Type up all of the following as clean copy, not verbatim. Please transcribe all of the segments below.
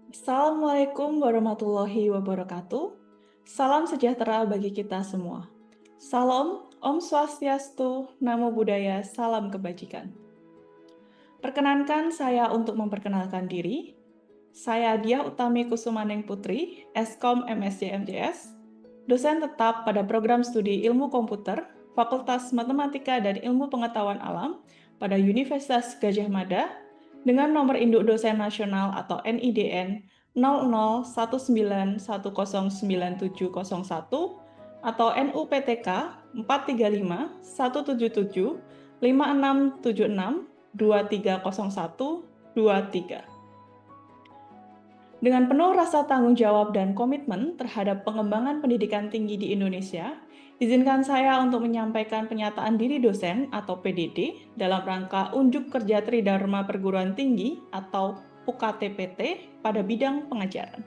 Assalamualaikum warahmatullahi wabarakatuh. Salam sejahtera bagi kita semua. Salam, Om Swastiastu, Namo Buddhaya, salam kebajikan. Perkenankan saya untuk memperkenalkan diri. Saya Diah Utami Kusumaneng Putri, Eskom MSc MJS, dosen tetap pada program studi Ilmu Komputer, Fakultas Matematika dan Ilmu Pengetahuan Alam pada Universitas Gadjah Mada dengan nomor induk dosen nasional atau NIDN 0019109701 atau NUPTK 435-177-5676-2301-23. Dengan penuh rasa tanggung jawab dan komitmen terhadap pengembangan pendidikan tinggi di Indonesia, izinkan saya untuk menyampaikan pernyataan diri dosen atau PDD dalam rangka Unjuk Kerja Tridharma Perguruan Tinggi atau UKTPT pada bidang pengajaran.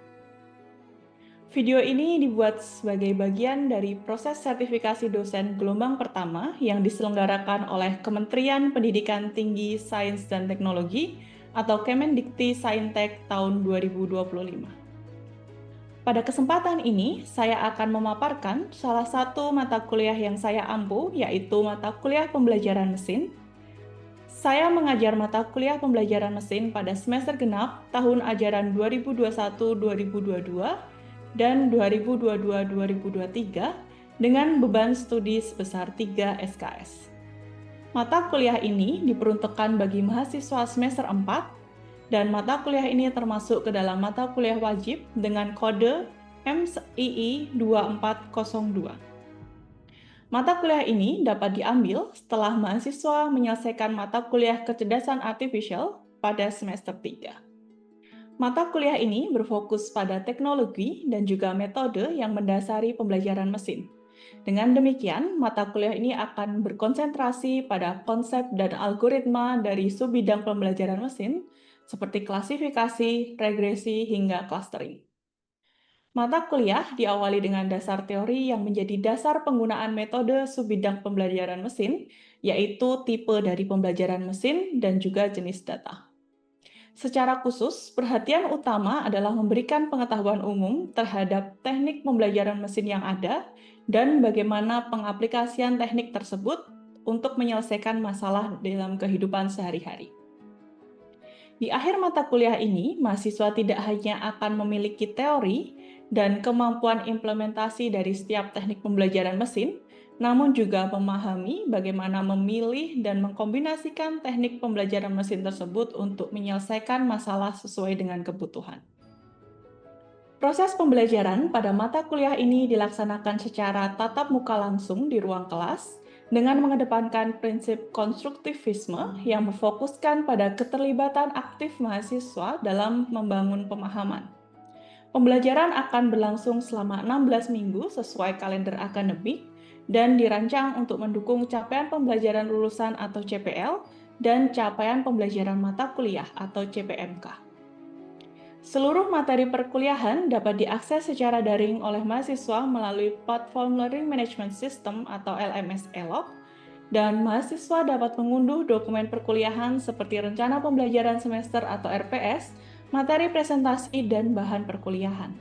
Video ini dibuat sebagai bagian dari proses sertifikasi dosen gelombang pertama yang diselenggarakan oleh Kementerian Pendidikan Tinggi, Sains dan Teknologi atau Kemendikti Saintek tahun 2025. Pada kesempatan ini, saya akan memaparkan salah satu mata kuliah yang saya ampu, yaitu mata kuliah pembelajaran mesin. Saya mengajar mata kuliah pembelajaran mesin pada semester genap tahun ajaran 2021-2022 dan 2022-2023 dengan beban studi sebesar 3 SKS. Mata kuliah ini diperuntukkan bagi mahasiswa semester 4 dan mata kuliah ini termasuk ke dalam mata kuliah wajib dengan kode MII 2402. Mata kuliah ini dapat diambil setelah mahasiswa menyelesaikan mata kuliah kecerdasan artifisial pada semester 3. Mata kuliah ini berfokus pada teknologi dan juga metode yang mendasari pembelajaran mesin. Dengan demikian, mata kuliah ini akan berkonsentrasi pada konsep dan algoritma dari subbidang pembelajaran mesin, seperti klasifikasi, regresi, hingga clustering. Mata kuliah diawali dengan dasar teori yang menjadi dasar penggunaan metode subbidang pembelajaran mesin, yaitu tipe dari pembelajaran mesin dan juga jenis data. Secara khusus, perhatian utama adalah memberikan pengetahuan umum terhadap teknik pembelajaran mesin yang ada dan bagaimana pengaplikasian teknik tersebut untuk menyelesaikan masalah dalam kehidupan sehari-hari. Di akhir mata kuliah ini, mahasiswa tidak hanya akan memiliki teori dan kemampuan implementasi dari setiap teknik pembelajaran mesin, namun juga memahami bagaimana memilih dan mengkombinasikan teknik pembelajaran mesin tersebut untuk menyelesaikan masalah sesuai dengan kebutuhan. Proses pembelajaran pada mata kuliah ini dilaksanakan secara tatap muka langsung di ruang kelas dengan mengedepankan prinsip konstruktivisme yang memfokuskan pada keterlibatan aktif mahasiswa dalam membangun pemahaman. Pembelajaran akan berlangsung selama 16 minggu sesuai kalender akademik dan dirancang untuk mendukung capaian pembelajaran lulusan atau CPL dan capaian pembelajaran mata kuliah atau CPMK. Seluruh materi perkuliahan dapat diakses secara daring oleh mahasiswa melalui platform Learning Management System atau LMS ELOC, dan mahasiswa dapat mengunduh dokumen perkuliahan seperti rencana pembelajaran semester atau RPS, materi presentasi, dan bahan perkuliahan.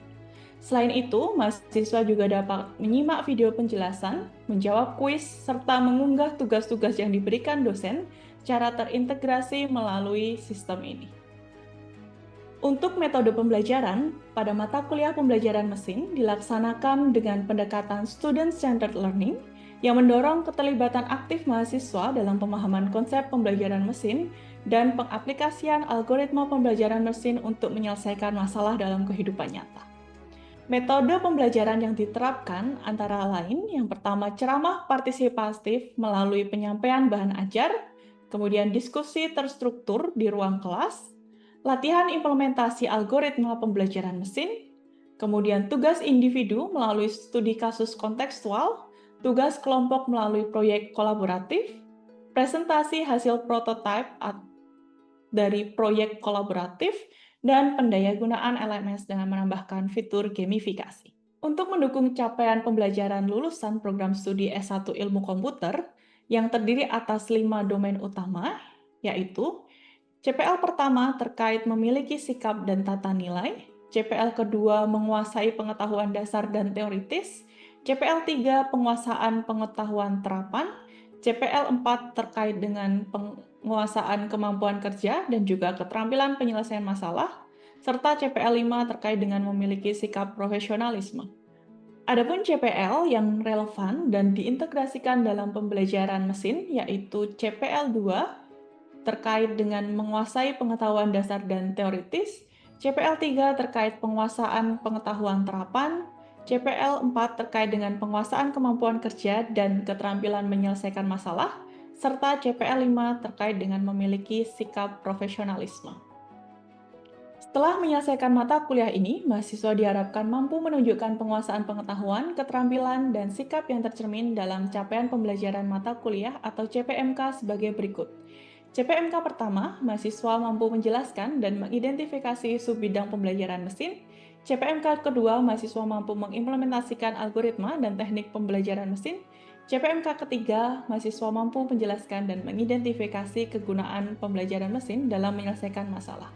Selain itu, mahasiswa juga dapat menyimak video penjelasan, menjawab kuis, serta mengunggah tugas-tugas yang diberikan dosen secara terintegrasi melalui sistem ini. Untuk metode pembelajaran, pada mata kuliah pembelajaran mesin dilaksanakan dengan pendekatan student-centered learning yang mendorong keterlibatan aktif mahasiswa dalam pemahaman konsep pembelajaran mesin dan pengaplikasian algoritma pembelajaran mesin untuk menyelesaikan masalah dalam kehidupan nyata. Metode pembelajaran yang diterapkan antara lain yang pertama ceramah partisipatif melalui penyampaian bahan ajar, kemudian diskusi terstruktur di ruang kelas, latihan implementasi algoritma pembelajaran mesin, kemudian tugas individu melalui studi kasus kontekstual, tugas kelompok melalui proyek kolaboratif, presentasi hasil prototipe dari proyek kolaboratif, dan pendayagunaan LMS dengan menambahkan fitur gamifikasi. Untuk mendukung capaian pembelajaran lulusan program studi S1 Ilmu Komputer yang terdiri atas 5 domain utama, yaitu CPL pertama terkait memiliki sikap dan tata nilai, CPL kedua menguasai pengetahuan dasar dan teoritis, CPL 3 penguasaan pengetahuan terapan, CPL 4 terkait dengan penguasaan kemampuan kerja dan juga keterampilan penyelesaian masalah, serta CPL 5 terkait dengan memiliki sikap profesionalisme. Adapun CPL yang relevan dan diintegrasikan dalam pembelajaran mesin yaitu CPL 2 terkait dengan menguasai pengetahuan dasar dan teoritis, CPL 3 terkait penguasaan pengetahuan terapan, CPL 4 terkait dengan penguasaan kemampuan kerja dan keterampilan menyelesaikan masalah, serta CPL 5 terkait dengan memiliki sikap profesionalisme. Setelah menyelesaikan mata kuliah ini, mahasiswa diharapkan mampu menunjukkan penguasaan pengetahuan, keterampilan, dan sikap yang tercermin dalam capaian pembelajaran mata kuliah atau CPMK sebagai berikut. CPMK pertama, mahasiswa mampu menjelaskan dan mengidentifikasi subbidang pembelajaran mesin. CPMK kedua, mahasiswa mampu mengimplementasikan algoritma dan teknik pembelajaran mesin. CPMK ketiga, mahasiswa mampu menjelaskan dan mengidentifikasi kegunaan pembelajaran mesin dalam menyelesaikan masalah.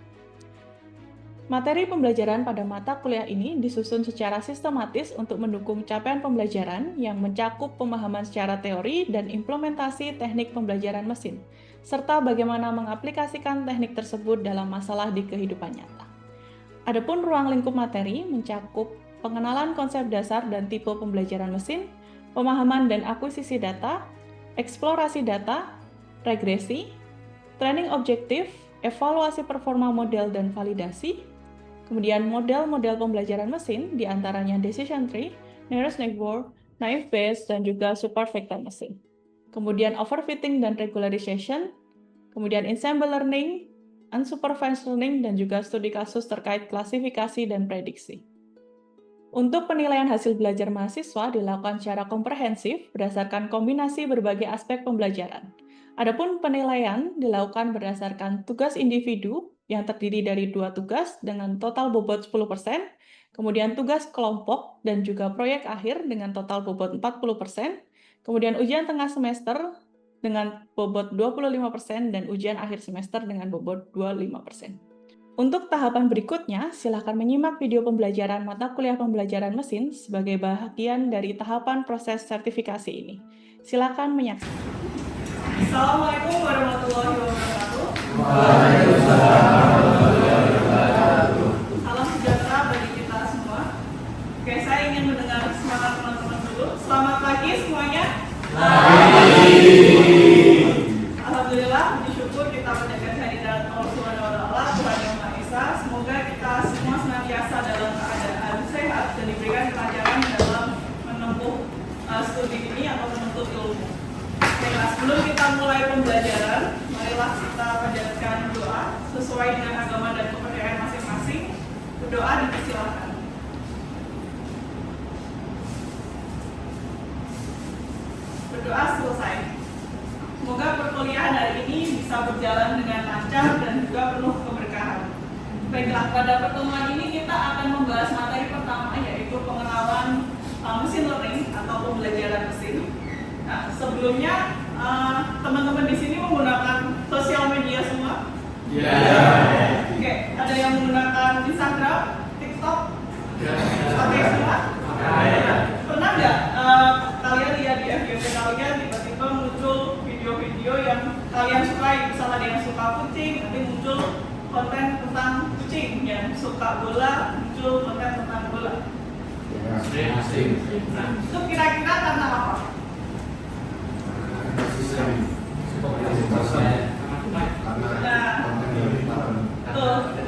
Materi pembelajaran pada mata kuliah ini disusun secara sistematis untuk mendukung capaian pembelajaran yang mencakup pemahaman secara teori dan implementasi teknik pembelajaran mesin, serta bagaimana mengaplikasikan teknik tersebut dalam masalah di kehidupan nyata. Adapun ruang lingkup materi mencakup pengenalan konsep dasar dan tipe pembelajaran mesin, pemahaman dan akuisisi data, eksplorasi data, regresi, training objektif, evaluasi performa model dan validasi, kemudian model-model pembelajaran mesin diantaranya decision tree, nearest neighbor, naive Bayes, dan juga super vector mesin. Kemudian overfitting dan regularization, kemudian ensemble learning, unsupervised learning, dan juga studi kasus terkait klasifikasi dan prediksi. Untuk penilaian hasil belajar mahasiswa dilakukan secara komprehensif berdasarkan kombinasi berbagai aspek pembelajaran. Adapun penilaian dilakukan berdasarkan tugas individu yang terdiri dari 2 tugas dengan total bobot 10%, kemudian tugas kelompok dan juga proyek akhir dengan total bobot 40%, kemudian ujian tengah semester dengan bobot 25% dan ujian akhir semester dengan bobot 25%. Untuk tahapan berikutnya, silakan menyimak video pembelajaran mata kuliah pembelajaran mesin sebagai bagian dari tahapan proses sertifikasi ini. Silakan menyaksikan. Assalamualaikum warahmatullahi wabarakatuh. Salam sejahtera bagi kita semua. Oke, saya ingin mendengar semangat teman-teman dulu. Selamat pagi semuanya. Alhamdulillah, puji syukur kita menjaga kehadiran Allah Subhanahu wa taala, Tuhan Yang Maha Esa. Semoga kita semua senantiasa dalam keadaan sehat dan diberikan kelancaran dalam menempuh studi ini atau menuntut ilmu. Nah, sebelum kita mulai pembelajaran, marilah kita panjatkan doa sesuai dengan agama dan kepercayaan masing-masing. Berdoa dipersilakan. Berdoa selesai. Semoga perkuliahan hari ini bisa berjalan dengan lancar dan juga penuh keberkahan. Baiklah, pada pertemuan ini kita akan membahas materi pertama yaitu pengenalan mesin learning atau pembelajaran mesin. Nah, sebelumnya teman-teman di sini menggunakan sosial media semua? Iya. Oke, ada yang menggunakan Instagram, TikTok? Pakai semua? Pernah nggak kalian lihat di FYP kalian tiba-tiba muncul video-video yang kalian sukai? Misalnya ada yang suka kucing, nanti muncul konten tentang kucing, yang suka bola, muncul konten tentang bola. Nah, itu kira-kira karena apa?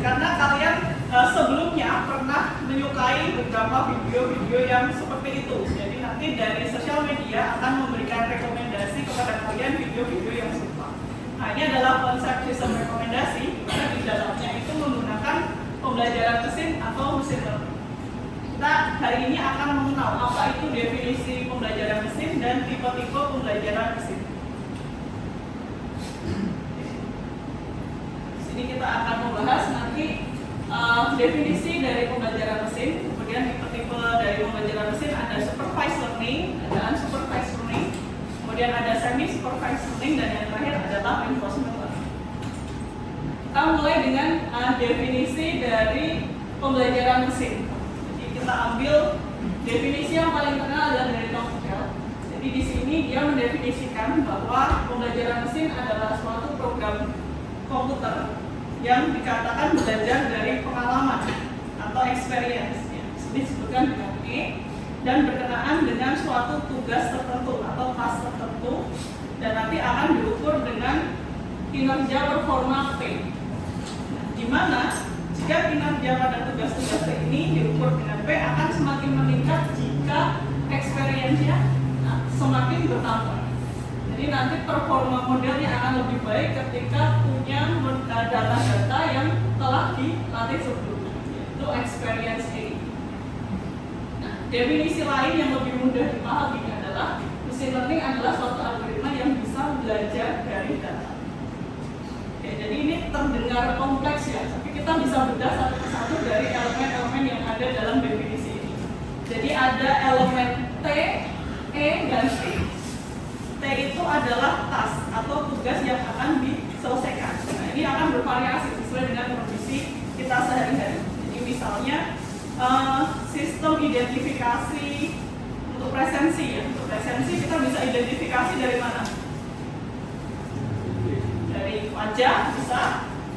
Karena kalian sebelumnya pernah menyukai beberapa video-video yang seperti itu. Jadi nanti dari sosial media akan memberikan rekomendasi kepada kalian video-video yang suka. Nah, ini adalah konsep sistem rekomendasi, karena di dalamnya itu menggunakan pembelajaran mesin atau mesin learning. Kita hari ini akan mengenal apa itu definisi pembelajaran mesin dan tipe-tipe pembelajaran mesin. Ini kita akan membahas nanti definisi dari pembelajaran mesin, kemudian tipe-tipe dari pembelajaran mesin ada supervised learning, ada unsupervised learning, kemudian ada semi-supervised learning, dan yang terakhir adalah reinforcement learning. Kita mulai dengan definisi dari pembelajaran mesin. Jadi kita ambil definisi yang paling terkenal adalah dari Novel. Jadi di sini dia mendefinisikan bahwa pembelajaran mesin adalah suatu program komputer yang dikatakan belajar dari pengalaman atau experience, ya. Disebutkan dengan E, dan berkenaan dengan suatu tugas tertentu atau task tertentu, dan nanti akan diukur dengan kinerja performa P. Nah, di mana jika kinerja pada tugas-tugas P ini diukur dengan P akan semakin meningkat jika experience-nya semakin bertambah. Jadi nanti performa modelnya akan lebih baik ketika punya data-data yang telah dilatih sebelumnya, yaitu experience A. Nah, definisi lain yang lebih mudah dipahami adalah machine learning adalah suatu algoritma yang bisa belajar dari data. Oke, jadi ini terdengar kompleks ya, tapi kita bisa bedah satu persatu dari elemen-elemen yang ada dalam definisi ini. Jadi ada elemen T, E, dan T. T itu adalah task atau tugas yang akan diselesaikan. Nah, ini akan bervariasi sesuai dengan kondisi kita sehari-hari. Jadi misalnya sistem identifikasi untuk presensi ya. Untuk presensi kita bisa identifikasi dari mana? Dari wajah bisa.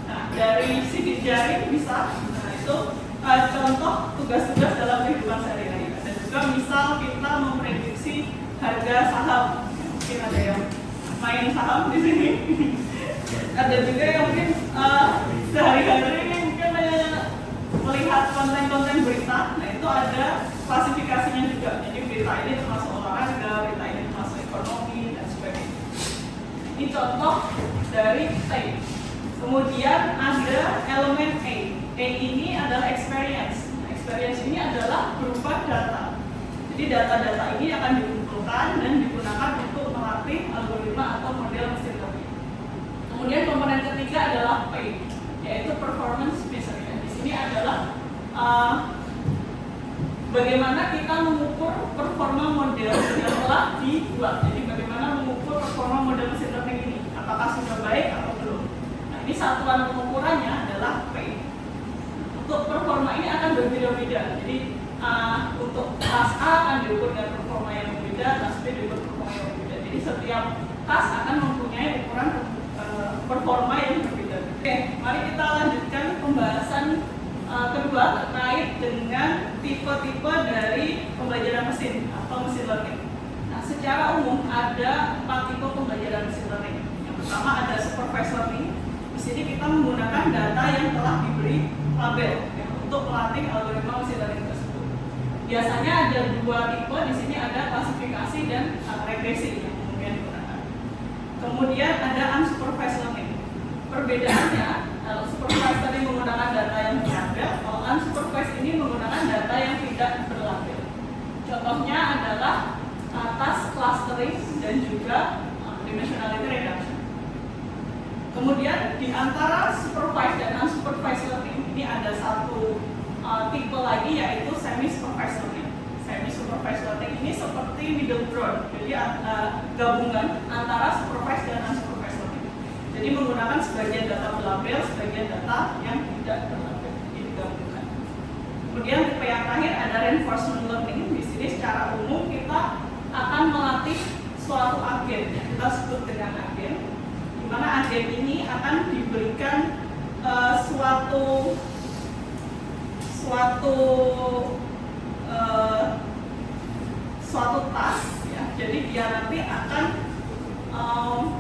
Nah, dari sidik jari bisa. Nah, itu contoh tugas-tugas dalam kehidupan sehari-hari. Dan juga misal kita memprediksi harga saham. Mungkin ada yang main saham di sini. Ada juga yang mungkin sehari-hari ini mungkin melihat konten-konten berita. Nah, itu ada klasifikasinya juga. Jadi berita ini termasuk olahraga, berita ini termasuk ekonomi dan sebagainya. Ini contoh dari T. Kemudian ada elemen E. E ini adalah experience. Nah, experience ini adalah berupa data. Jadi data-data ini akan dikumpulkan dan digunakan untuk melatih algoritma atau model mesin learning. Kemudian komponen ketiga adalah P, yaitu performance measurement. Di sini adalah bagaimana kita mengukur performa model yang telah dibuat. Jadi bagaimana mengukur performa model mesin learning ini, apakah sudah baik atau belum. Nah, ini satuan pengukurannya adalah P. Untuk performa ini akan berbeda-beda. Jadi untuk task A akan diukur dengan performa yang berbeda, task B diukur performa yang berbeda. Jadi setiap task akan mempunyai ukuran performa yang berbeda. Oke, mari kita lanjutkan pembahasan kedua terkait dengan tipe-tipe dari pembelajaran mesin atau mesin learning. Nah, secara umum ada 4 tipe pembelajaran mesin learning. Yang pertama ada supervised learning. Di sini kita menggunakan data yang telah diberi label ya, untuk melatih algoritma mesin learning tersebut. Biasanya ada 2 tipe, di sini ada klasifikasi dan regresi yang kemudian digunakan. Kemudian ada unsupervised learning. Perbedaannya, supervised tadi menggunakan data yang berlabel, kalau unsupervised ini menggunakan data yang tidak berlabel. Contohnya adalah task clustering dan juga dimensionality reduction. Kemudian di antara supervised dan unsupervised learning ini ada satu tipe lagi yaitu semi-supervised learning. Semi-supervised learning ini seperti middle ground, jadi gabungan antara supervised dan unsupervised learning. Jadi menggunakan sebagian data berlabel, sebagian data yang tidak berlabel, jadi digabungkan. Kemudian tipe yang terakhir ada reinforcement learning. Di sini secara umum kita akan melatih suatu agen yang kita sebut dengan agen, di mana agen ini akan diberikan suatu task ya. Jadi dia nanti akan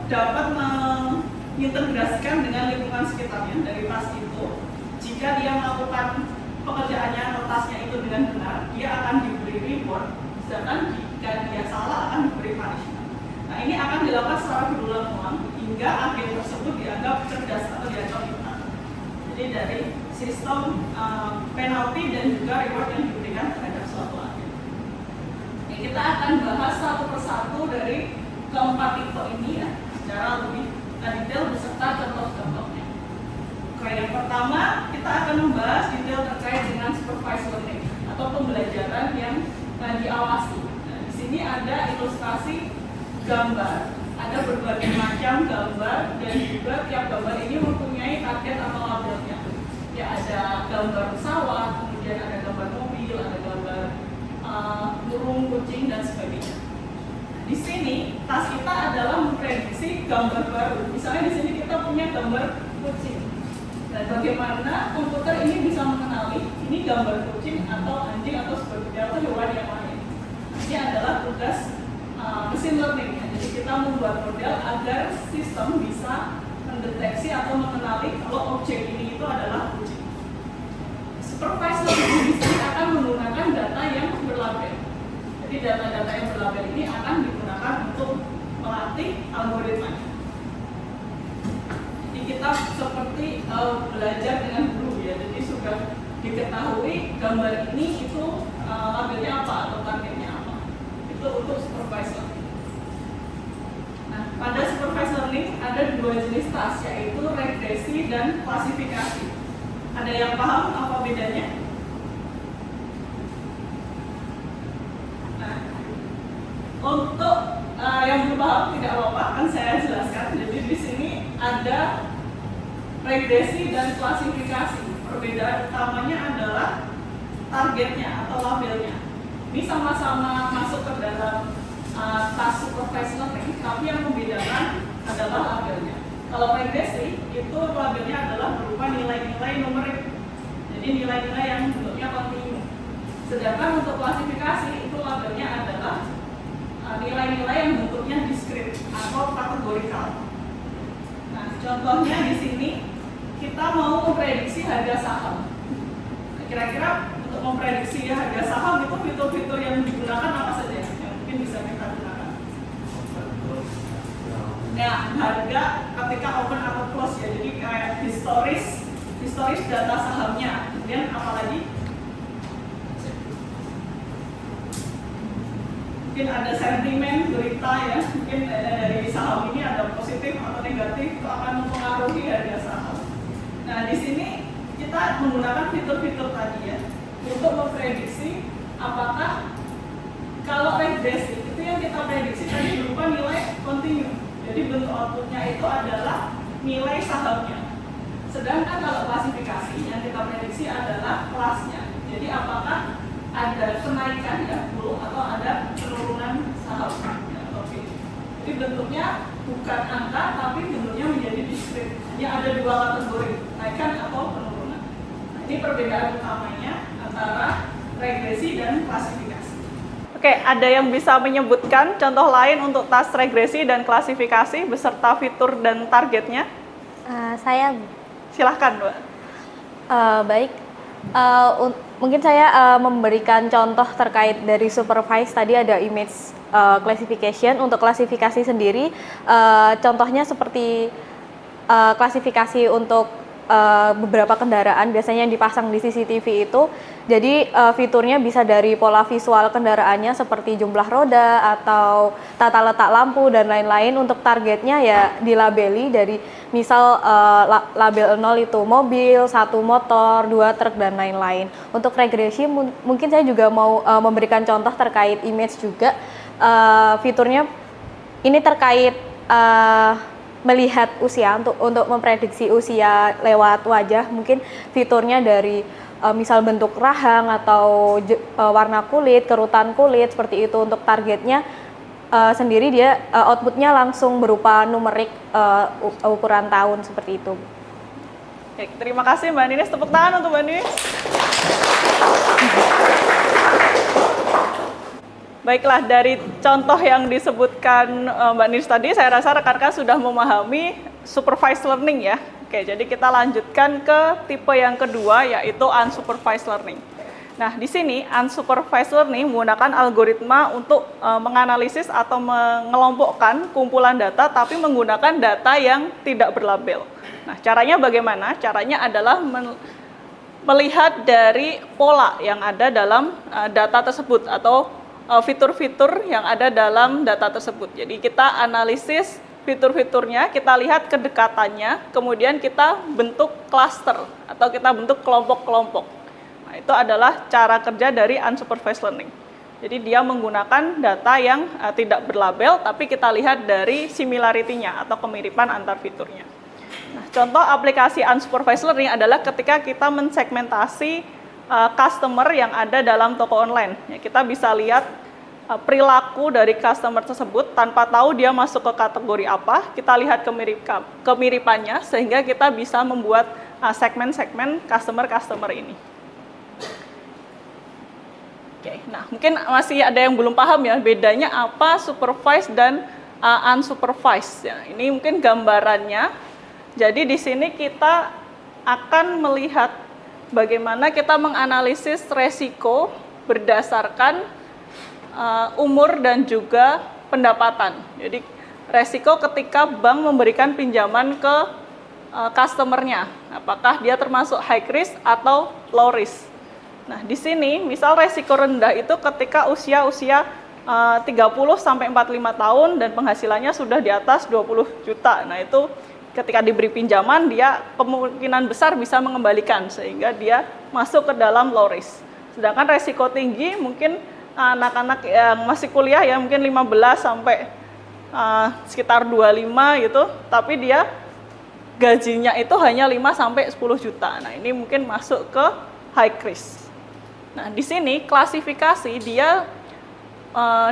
dapat mengintegrasikan dengan lingkungan sekitarnya dari task itu. Jika dia melakukan pekerjaannya atau tasknya itu dengan benar, dia akan diberi reward. Sedangkan jika dia salah akan diberi punishment. Nah, ini akan dilakukan secara berulang-ulang hingga agen tersebut dianggap cerdas atau dianggap pintar. Jadi dari sistem penalti dan juga reward yang diberikan terhadap suatu agen. Kita akan bahas satu persatu dari keempat tipe ini ya, secara lebih detail beserta contoh-contohnya. Oke, yang pertama kita akan membahas detail terkait dengan supervised learning atau pembelajaran yang diawasi. Nah, di sini ada ilustrasi gambar, ada berbagai macam gambar dan juga tiap gambar ini mempunyai target atau labelnya. Ya, ada gambar pesawat, kemudian ada gambar mobil, ada gambar burung, kucing, dan sebagainya. Di sini tas kita adalah memprediksi gambar baru. Misalnya di sini kita punya gambar kucing. Dan bagaimana komputer ini bisa mengenali ini gambar kucing atau anjing atau sebagainya atau hewan yang lain. Ini adalah tugas machine learning. Jadi kita membuat model agar sistem bisa mendeteksi atau mengenali kalau objek ini itu adalah kucing. Supervised learning di sini akan menggunakan data yang berlabel. Jadi data-data yang berlabel ini akan digunakan untuk melatih algoritmanya. Jadi kita seperti belajar dengan guru ya. Jadi sudah diketahui gambar ini itu labelnya apa atau targetnya apa. Itu untuk supervised learning. Nah, pada supervised learning ada dua jenis tas, yaitu regresi dan klasifikasi. Ada yang paham apa bedanya? Nah, untuk yang belum paham tidak apa-apa, kan saya jelaskan. Jadi di sini ada regresi dan klasifikasi. Perbedaan utamanya adalah targetnya atau labelnya. Ini sama-sama masuk ke dalam tas supervised learning, tapi yang membedakan adalah labelnya. Kalau regresi itu labelnya adalah berupa nilai-nilai numerik. Jadi nilai-nilai yang bentuknya kontinu. Sedangkan untuk klasifikasi itu labelnya adalah nilai-nilai yang bentuknya diskrit atau kategorikal. Nah, contohnya di sini kita mau memprediksi harga saham. Kira-kira untuk memprediksi harga saham itu fitur-fitur yang digunakan apa saja yang mungkin bisa kita gunakan? Ya, harga ketika open atau close ya. Jadi kayak historis data sahamnya. Kemudian apa lagi? Mungkin ada sentimen berita ya. Mungkin dari saham ini ada positif atau negatif, itu akan mempengaruhi harga saham. Nah, di sini kita menggunakan fitur-fitur tadi ya untuk memprediksi apakah kalau regresi itu yang kita prediksi tadi berupa nilai kontinu. Jadi bentuk outputnya itu adalah nilai sahamnya. Sedangkan kalau klasifikasi yang kita prediksi adalah kelasnya. Jadi apakah ada kenaikan ya full atau ada penurunan saham ya, okay. Jadi bentuknya bukan angka tapi bentuknya menjadi diskrit. Hanya ada dua kategori, kenaikan atau penurunan. Nah, ini perbedaan utamanya antara regresi dan klasifikasi. Oke, ada yang bisa menyebutkan contoh lain untuk tas regresi dan klasifikasi beserta fitur dan targetnya? Saya. Silahkan, Mbak. Baik, mungkin saya memberikan contoh terkait dari supervised. Tadi ada image classification. Untuk klasifikasi sendiri, contohnya seperti klasifikasi untuk beberapa kendaraan biasanya yang dipasang di CCTV itu. Jadi fiturnya bisa dari pola visual kendaraannya seperti jumlah roda atau tata letak lampu dan lain-lain. Untuk targetnya ya dilabeli dari misal label 0 itu mobil, 1 motor, 2 truk dan lain-lain. Untuk regresi mungkin saya juga mau memberikan contoh terkait image juga. Fiturnya ini terkait melihat usia untuk memprediksi usia lewat wajah. Mungkin fiturnya dari misal bentuk rahang atau warna kulit, kerutan kulit seperti itu. Untuk targetnya sendiri dia outputnya langsung berupa numerik ukuran tahun seperti itu. Oke, terima kasih Mbak Ninis. Tepuk tangan untuk Mbak Ninis. Baiklah, dari contoh yang disebutkan Mbak Ninis tadi, saya rasa rekan-rekan sudah memahami supervised learning ya. Oke, jadi kita lanjutkan ke tipe yang kedua, yaitu unsupervised learning. Nah, di sini unsupervised learning menggunakan algoritma untuk menganalisis atau mengelompokkan kumpulan data, tapi menggunakan data yang tidak berlabel. Nah, caranya bagaimana? Caranya adalah melihat dari pola yang ada dalam data tersebut atau fitur-fitur yang ada dalam data tersebut. Jadi kita analisis fitur-fiturnya, kita lihat kedekatannya, kemudian kita bentuk cluster atau kita bentuk kelompok-kelompok. Nah, itu adalah cara kerja dari unsupervised learning. Jadi dia menggunakan data yang tidak berlabel, tapi kita lihat dari similarity-nya atau kemiripan antar fiturnya. Nah, contoh aplikasi unsupervised learning adalah ketika kita mensegmentasi customer yang ada dalam toko online. Ya, kita bisa lihat perilaku dari customer tersebut tanpa tahu dia masuk ke kategori apa. Kita lihat kemiripannya sehingga kita bisa membuat segmen-segmen customer ini. Oke, nah mungkin masih ada yang belum paham ya bedanya apa supervised dan unsupervised. Ya, ini mungkin gambarannya. Jadi di sini kita akan melihat bagaimana kita menganalisis resiko berdasarkan umur dan juga pendapatan. Jadi resiko ketika bank memberikan pinjaman ke customer-nya, apakah dia termasuk high risk atau low risk. Nah, di sini misal resiko rendah itu ketika usia 30 sampai 45 tahun dan penghasilannya sudah di atas 20 juta. Nah, itu ketika diberi pinjaman dia kemungkinan besar bisa mengembalikan sehingga dia masuk ke dalam low risk. Sedangkan resiko tinggi mungkin anak-anak yang masih kuliah ya mungkin 15 sampai sekitar 25 gitu, tapi dia gajinya itu hanya 5 sampai 10 juta. Nah, ini mungkin masuk ke high risk. Nah, di sini klasifikasi dia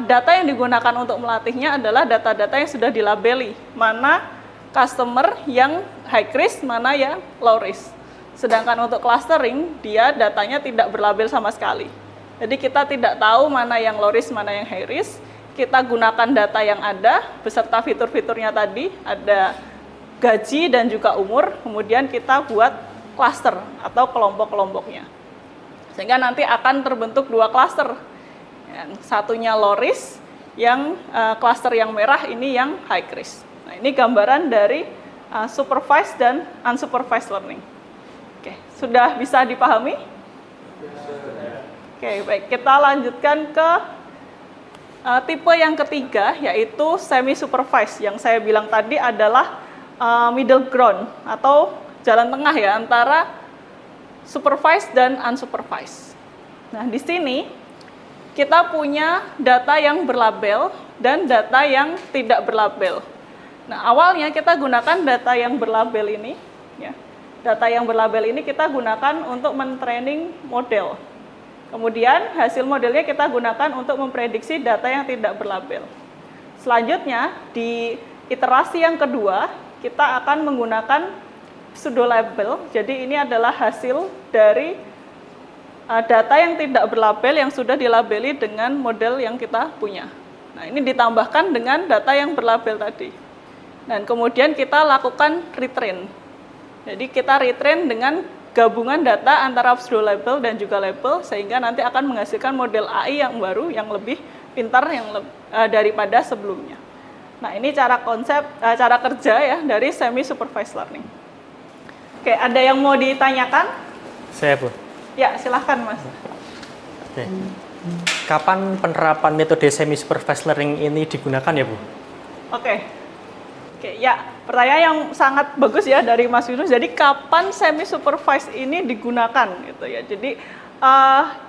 data yang digunakan untuk melatihnya adalah data-data yang sudah dilabeli. Mana customer yang high risk, mana yang low risk. Sedangkan untuk clustering, dia datanya tidak berlabel sama sekali. Jadi kita tidak tahu mana yang low risk, mana yang high risk. Kita gunakan data yang ada, beserta fitur-fiturnya tadi, ada gaji dan juga umur, kemudian kita buat cluster atau kelompok-kelompoknya. Sehingga nanti akan terbentuk 2 cluster. Yang satunya low risk, yang cluster yang merah ini yang high risk. Nah, ini gambaran dari supervised dan unsupervised learning. Oke, sudah bisa dipahami? Oke, baik. Kita lanjutkan ke tipe yang ketiga, yaitu semi-supervised. Yang saya bilang tadi adalah middle ground, atau jalan tengah ya, antara supervised dan unsupervised. Nah, di sini kita punya data yang berlabel dan data yang tidak berlabel. Nah, awalnya kita gunakan data yang berlabel ini. Ya. Data yang berlabel ini kita gunakan untuk men-training model. Kemudian hasil modelnya kita gunakan untuk memprediksi data yang tidak berlabel. Selanjutnya di iterasi yang kedua kita akan menggunakan pseudo label. Jadi ini adalah hasil dari data yang tidak berlabel yang sudah dilabeli dengan model yang kita punya. Nah, ini ditambahkan dengan data yang berlabel tadi. Dan kemudian kita lakukan retrain. Jadi kita retrain dengan gabungan data antara pseudo label dan juga label sehingga nanti akan menghasilkan model AI yang baru yang lebih pintar daripada sebelumnya. Nah, ini cara kerja ya dari semi supervised learning. Oke, ada yang mau ditanyakan? Saya, Bu. Ya, silahkan Mas. Oke. Kapan penerapan metode semi supervised learning ini digunakan ya, Bu? Oke, ya, pertanyaan yang sangat bagus ya dari Mas Yunus. Jadi kapan semi supervised ini digunakan gitu ya. Jadi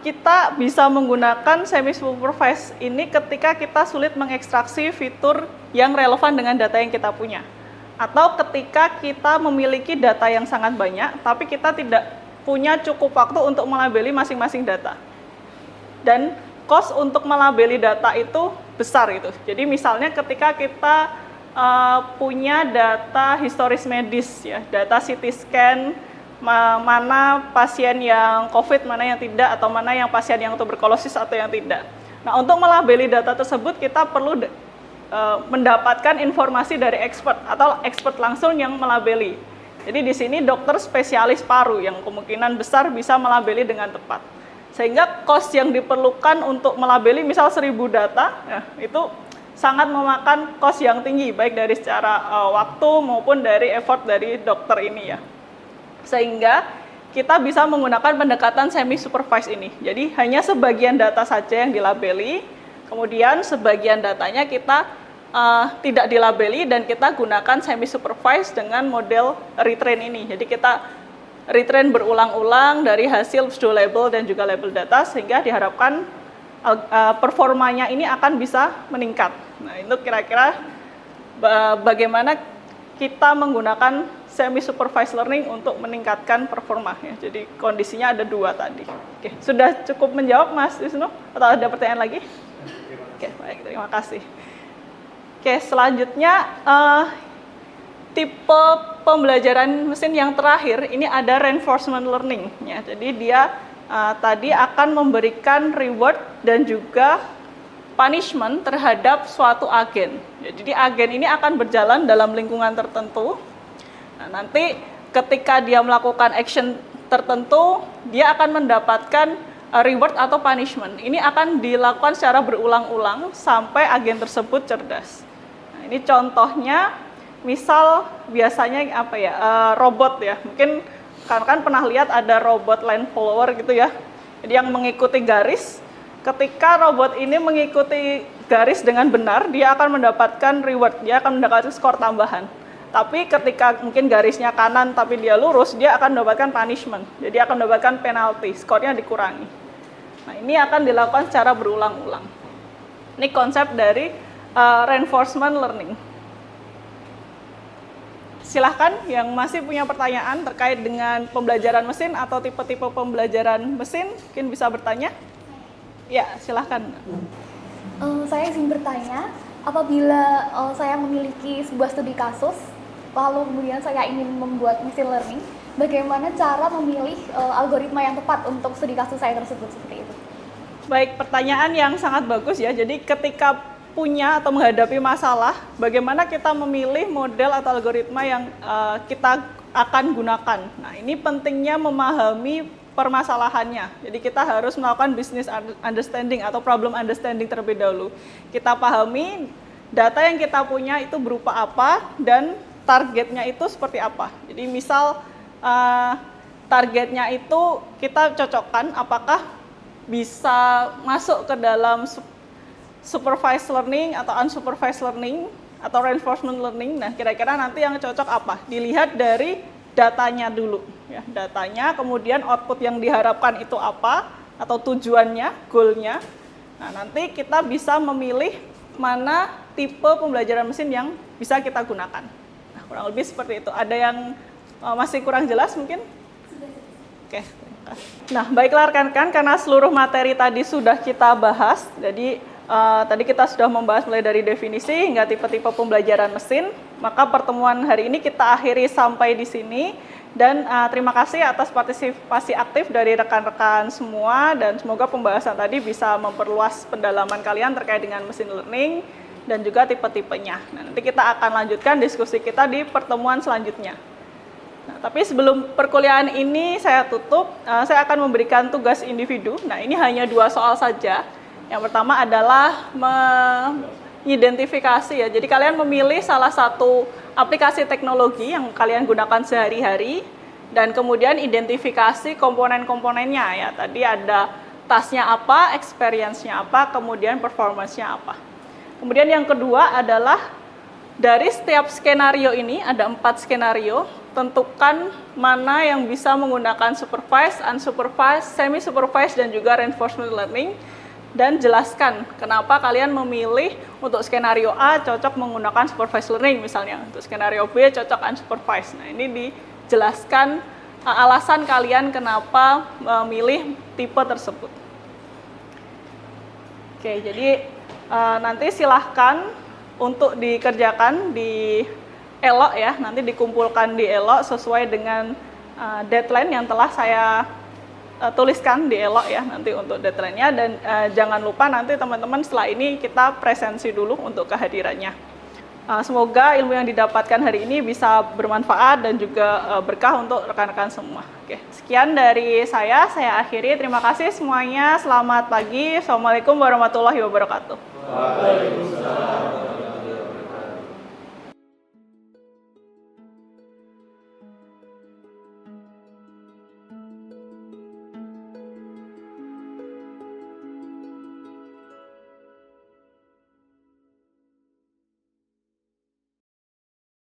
kita bisa menggunakan semi supervised ini ketika kita sulit mengekstraksi fitur yang relevan dengan data yang kita punya. Atau ketika kita memiliki data yang sangat banyak tapi kita tidak punya cukup waktu untuk melabeli masing-masing data. Dan cost untuk melabeli data itu besar itu. Jadi misalnya ketika kita punya data historis medis ya, data CT scan, mana pasien yang COVID, mana yang tidak, atau mana yang pasien yang tuberkulosis atau yang tidak. Nah, untuk melabeli data tersebut kita perlu mendapatkan informasi dari expert atau expert langsung yang melabeli. Jadi di sini dokter spesialis paru yang kemungkinan besar bisa melabeli dengan tepat. Sehingga cost yang diperlukan untuk melabeli misal 1000 data, ya, itu sangat memakan cost yang tinggi, baik dari secara waktu maupun dari effort dari dokter ini ya. Sehingga kita bisa menggunakan pendekatan semi supervised ini. Jadi hanya sebagian data saja yang dilabeli, kemudian sebagian datanya kita tidak dilabeli dan kita gunakan semi supervised dengan model retrain ini. Jadi kita retrain berulang-ulang dari hasil pseudo label dan juga label data sehingga diharapkan performanya ini akan bisa meningkat. Nah, itu kira-kira bagaimana kita menggunakan semi-supervised learning untuk meningkatkan performa. Ya. Jadi kondisinya ada dua tadi. Oke, sudah cukup menjawab Mas Wisnu? Atau ada pertanyaan lagi? Oke, baik, terima kasih. Oke, selanjutnya tipe pembelajaran mesin yang terakhir, ini ada reinforcement learning. Ya. Jadi dia tadi akan memberikan reward dan juga punishment terhadap suatu agen. Jadi agen ini akan berjalan dalam lingkungan tertentu. Nah, nanti ketika dia melakukan action tertentu, dia akan mendapatkan reward atau punishment. Ini akan dilakukan secara berulang-ulang sampai agen tersebut cerdas. Nah, ini contohnya, misal biasanya apa ya, robot ya. Mungkin kan pernah lihat ada robot line follower gitu ya. Jadi yang mengikuti garis. Ketika robot ini mengikuti garis dengan benar, dia akan mendapatkan reward, dia akan mendapatkan skor tambahan. Tapi ketika mungkin garisnya kanan tapi dia lurus, dia akan mendapatkan punishment. Jadi akan mendapatkan penalti, skornya dikurangi. Nah, ini akan dilakukan secara berulang-ulang. Ini konsep dari reinforcement learning. Silahkan yang masih punya pertanyaan terkait dengan pembelajaran mesin atau tipe-tipe pembelajaran mesin, mungkin bisa bertanya. Ya, silahkan. Saya ingin bertanya, apabila saya memiliki sebuah studi kasus, lalu kemudian saya ingin membuat machine learning, bagaimana cara memilih algoritma yang tepat untuk studi kasus saya tersebut seperti itu? Baik, pertanyaan yang sangat bagus ya. Jadi ketika punya atau menghadapi masalah, bagaimana kita memilih model atau algoritma yang kita akan gunakan. Nah, ini pentingnya memahami permasalahannya. Jadi kita harus melakukan business understanding atau problem understanding terlebih dahulu. Kita pahami data yang kita punya itu berupa apa dan targetnya itu seperti apa. Jadi misal targetnya itu kita cocokkan apakah bisa masuk ke dalam supervised learning atau unsupervised learning atau reinforcement learning. Nah, kira-kira nanti yang cocok apa? Dilihat dari datanya dulu, ya, datanya, kemudian output yang diharapkan itu apa, atau tujuannya, goalnya. Nah, nanti kita bisa memilih mana tipe pembelajaran mesin yang bisa kita gunakan. Nah, kurang lebih seperti itu. Ada yang masih kurang jelas mungkin? Oke, terima kasih. Nah, baiklah rekan-rekan, karena seluruh materi tadi sudah kita bahas, jadi tadi kita sudah membahas mulai dari definisi hingga tipe-tipe pembelajaran mesin, maka pertemuan hari ini kita akhiri sampai di sini. Dan terima kasih atas partisipasi aktif dari rekan-rekan semua, dan semoga pembahasan tadi bisa memperluas pendalaman kalian terkait dengan machine learning dan juga tipe-tipenya. Nah, nanti kita akan lanjutkan diskusi kita di pertemuan selanjutnya. Nah, tapi sebelum perkuliahan ini saya tutup, saya akan memberikan tugas individu. Nah, ini hanya 2 soal saja. Yang pertama adalah mengidentifikasi ya. Jadi kalian memilih salah satu aplikasi teknologi yang kalian gunakan sehari-hari dan kemudian identifikasi komponen-komponennya ya. Tadi ada tasnya apa, experience-nya apa, kemudian performance-nya apa. Kemudian yang kedua adalah dari setiap skenario ini ada 4 skenario, tentukan mana yang bisa menggunakan supervised, unsupervised, semi-supervised dan juga reinforcement learning. Dan jelaskan kenapa kalian memilih untuk skenario A cocok menggunakan supervised learning misalnya, untuk skenario B cocok unsupervised. Nah, ini dijelaskan alasan kalian kenapa memilih tipe tersebut. Oke, jadi nanti silahkan untuk dikerjakan di ELO ya, nanti dikumpulkan di ELO sesuai dengan deadline yang telah saya tuliskan di ELO ya nanti untuk deadline-nya, dan jangan lupa nanti teman-teman setelah ini kita presensi dulu untuk kehadirannya. Semoga ilmu yang didapatkan hari ini bisa bermanfaat dan juga berkah untuk rekan-rekan semua. Oke, sekian dari saya akhiri. Terima kasih semuanya, selamat pagi. Assalamualaikum warahmatullahi wabarakatuh. Waalaikumsalam.